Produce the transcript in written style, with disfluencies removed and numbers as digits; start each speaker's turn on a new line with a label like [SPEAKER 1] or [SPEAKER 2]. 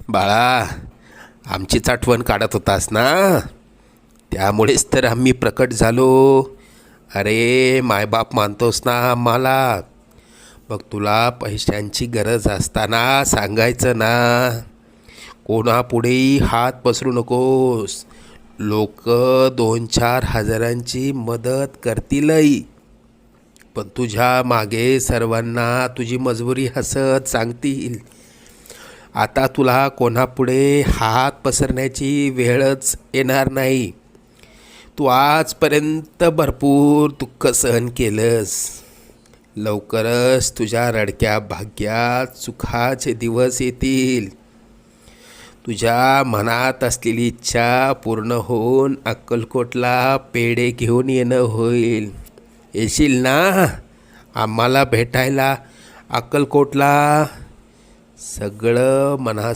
[SPEAKER 1] बाळा, आमचीच आठवण काढत होतास ना, त्यामुळेच तर आम्ही प्रकट झालो. अरे मायबाप मानतोस ना आम्हाला, मग तुला पैशांची गरज असताना सांगायचं ना. कोणापुढेही हात पसरू नकोस. लोक 2-4 हजारांची मदत करतीलही, पण तुझ्या मागे सर्वांना तुझी मजबुरी हसत सांगतील. आता तुला कोणापुढे हात पसरण्याची वेळच येणार नाही. तू आजपर्यंत भरपूर दुःख सहन केलंस. लवकरच तुझ्या रडक्या भाग्यात सुखाचे दिवस येतील. तुझ्या मनात असलेली इच्छा पूर्ण होऊन अक्कलकोटला पेढे घेऊन येणं होईल. येशील ना आम्हाला भेटायला अक्कलकोटला? सगळं मनात